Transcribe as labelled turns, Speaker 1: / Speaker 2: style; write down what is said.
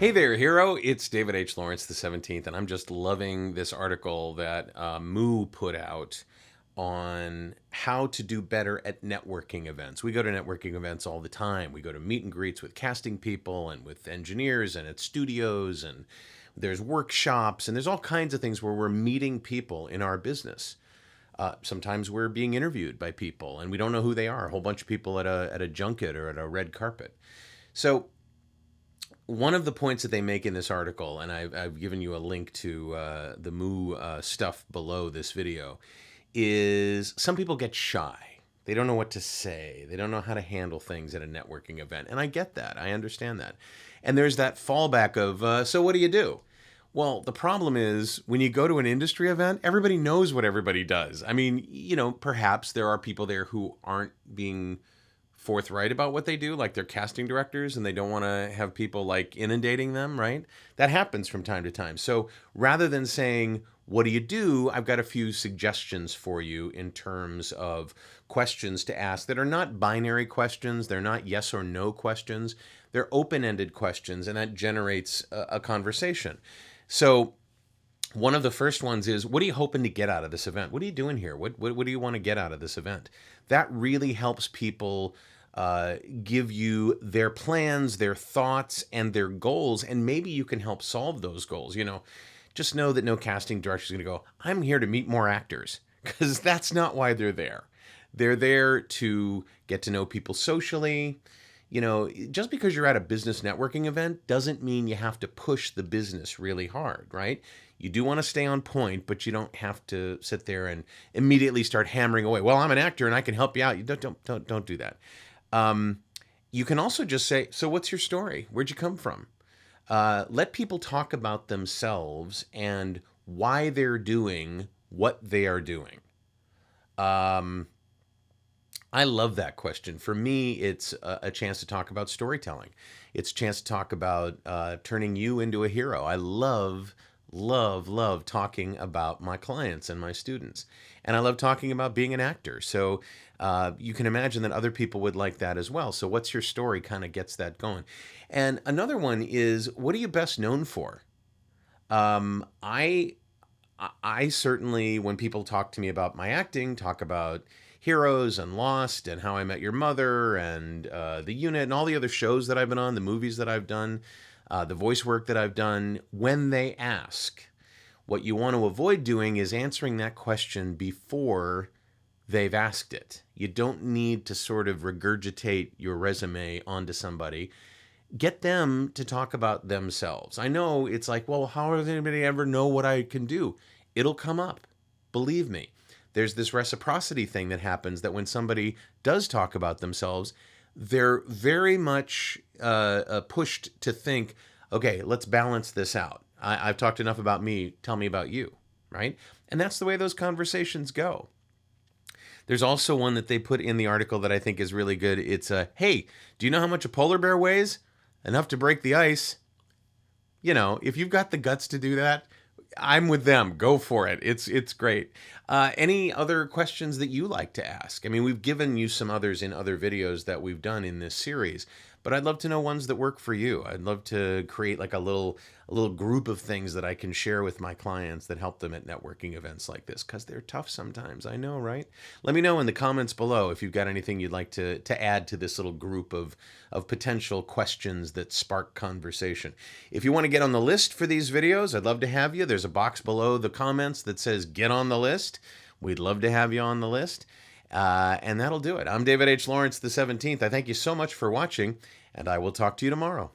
Speaker 1: Hey there, hero. It's David H. Lawrence the 17th, and I'm just loving this article that MOO put out on how to do better at networking events. We go to networking events all the time. We go to meet and greets with casting people and with engineers and at studios, and there's workshops, and there's all kinds of things where we're meeting people in our business. Sometimes we're being interviewed by people, and we don't know who they are. A whole bunch of people at a junket or at a red carpet. So one of the points that they make in this article, and I've given you a link to the MOO stuff below this video, is some people get shy. They don't know what to say. They don't know how to handle things at a networking event. And I get that. I understand that. And there's that fallback of, so what do you do? Well, the problem is when you go to an industry event, everybody knows what everybody does. I mean, perhaps there are people there who aren't being forthright about what they do, like they're casting directors and they don't want to have people like inundating them, right? That happens from time to time. So rather than saying, what do you do? I've got a few suggestions for you in terms of questions to ask that are not binary questions. They're not yes or no questions. They're open-ended questions, and that generates a conversation. So one of the first ones is, what are you hoping to get out of this event? What are you doing here? What do you want to get out of this event? That really helps people give you their plans, their thoughts, and their goals, and maybe you can help solve those goals. Just know that no casting director is going to go, I'm here to meet more actors, because that's not why they're there. They're there to get to know people socially. Just because you're at a business networking event doesn't mean you have to push the business really hard, right? You do want to stay on point, but you don't have to sit there and immediately start hammering away. Well, I'm an actor and I can help you out. You don't do that. You can also just say, so what's your story? Where'd you come from? Let people talk about themselves and why they're doing what they are doing. I love that question. For me, it's a chance to talk about storytelling. It's a chance to talk about turning you into a hero. I love talking about my clients and my students. And I love talking about being an actor. So you can imagine that other people would like that as well. So what's your story kind of gets that going. And another one is, what are you best known for? I certainly, when people talk to me about my acting, talk about Heroes and Lost and How I Met Your Mother and The Unit and all the other shows that I've been on, the movies that I've done, the voice work that I've done. When they ask, what you want to avoid doing is answering that question before they've asked it. You don't need to sort of regurgitate your resume onto somebody. Get them to talk about themselves. I know it's like, well, how does anybody ever know what I can do? It'll come up. Believe me. There's this reciprocity thing that happens that when somebody does talk about themselves, they're very much pushed to think, okay, let's balance this out. I've talked enough about me. Tell me about you, right? And that's the way those conversations go. There's also one that they put in the article that I think is really good. It's hey, do you know how much a polar bear weighs? Enough to break the ice. If you've got the guts to do that, I'm with them. Go for it. It's great. Any other questions that you like to ask? I mean, we've given you some others in other videos that we've done in this series, but I'd love to know ones that work for you. I'd love to create like a little group of things that I can share with my clients that help them at networking events like this, because they're tough sometimes. I know, right? Let me know in the comments below if you've got anything you'd like to add to this little group of potential questions that spark conversation. If you want to get on the list for these videos, I'd love to have you. There's a box below the comments that says get on the list. We'd love to have you on the list. And that'll do it. I'm David H. Lawrence the 17th. I thank you so much for watching, and I will talk to you tomorrow.